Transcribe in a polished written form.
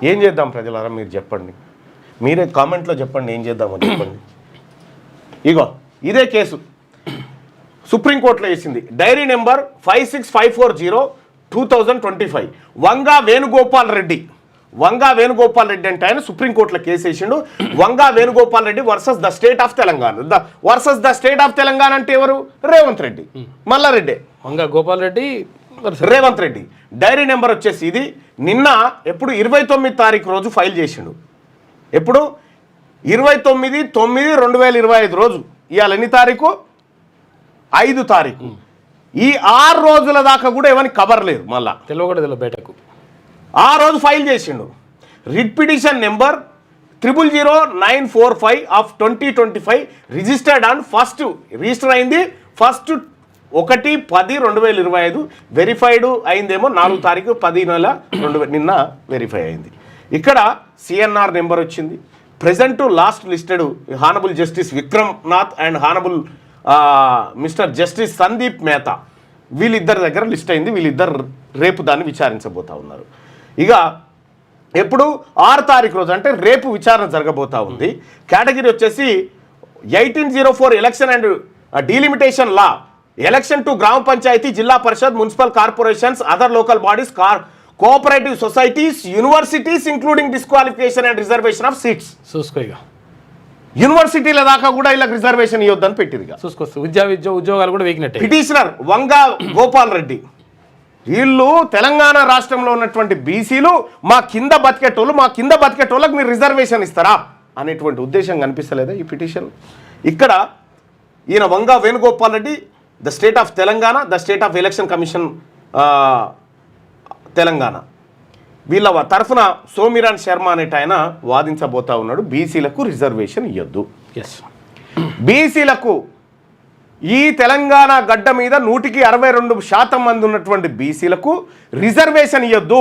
ఏం చేద్దాం ప్రజలారా మీరు చెప్పండి, మీరే కామెంట్లో చెప్పండి ఏం చేద్దామో చెప్పండి. ఇగో ఇదే కేసు సుప్రీంకోర్టులో వేసింది, డైరీ నెంబర్ 56540/2025 వంగా వేణుగోపాల్ రెడ్డి అంటే ఆయన సుప్రీంకోర్టులో కేసు వేసిండు. Vanga Venugopal Reddy versus the state of Telangana. Versus the state of Telangana అంటే ఎవరు? రేవంత్ రెడ్డి, మల్లారెడ్డి, వంగా గోపాల్ రెడ్డి, రేవంత్ రెడ్డి. డైరీ నెంబర్ వచ్చేసి ఇది నిన్న ఎప్పుడు 29 తారీఖు రోజు ఫైల్ చేసిండు. ఎప్పుడు 29/9/2025 రోజు. ఇవాళ ఎన్ని తారీఖు? 5 తారీఖు. ఈ 6 రోజుల దాకా కూడా ఏమని కవర్ లేదు. మళ్ళా తెలియకూడదు బయటకు ఆ రోజు ఫైల్ చేసిండు. Writ petition number 000945/2025 registered on register అయింది 1/10/2025. వెరిఫైడ్ అయిందేమో 4 తారీఖు 10/10/2000 నిన్న వెరిఫై అయింది. ఇక్కడ సిఎన్ఆర్ నెంబర్ వచ్చింది. Present last listed honourable justice Vikram Nath and honourable mister justice Sandeep Mehta వీళ్ళిద్దరి దగ్గర లిస్ట్ అయింది. వీళ్ళిద్దరు రేపు దాన్ని విచారించబోతా ఉన్నారు. ఇక ఎప్పుడు 6 తారీఖు రోజు అంటే రేపు విచారణ జరగబోతా ఉంది. కేటగిరీ వచ్చేసి 1804 election and delimitation law, election to gram panchayat, zilla parishad, municipal corporations, other local bodies, cooperative societies, universities including disqualification and reservation of seats. చూసుకో ఇక యూనివర్సిటీల దాకా కూడా ఇలా రిజర్వేషన్ ఇవ్వద్దని పెట్టింది. చూసుకోవచ్చు ఉద్యోగాలు కూడా వేగినట్టే. పిటిషనర్ వంగా గోపాల్ రెడ్డి వీళ్ళు తెలంగాణ రాష్ట్రంలో ఉన్నటువంటి బీసీలు మా కింద బతికేటోళ్ళకు మీరు రిజర్వేషన్ ఇస్తారా అనేటువంటి ఉద్దేశం కనిపిస్తలేదా ఈ పిటిషన్? ఇక్కడ ఈయన Vanga Venugopal Reddy, the state of Telangana, the state of election commission Telangana, వీళ్ళ తరఫున సోమిరాన్ శర్మ అనేట ఆయన వాదించబోతా ఉన్నాడు. బీసీలకు రిజర్వేషన్ ఇవ్వద్దు, బీసీలకు ఈ తెలంగాణ గడ్డ మీద 162% మంది ఉన్నటువంటి బీసీలకు రిజర్వేషన్ ఇవ్వద్దు,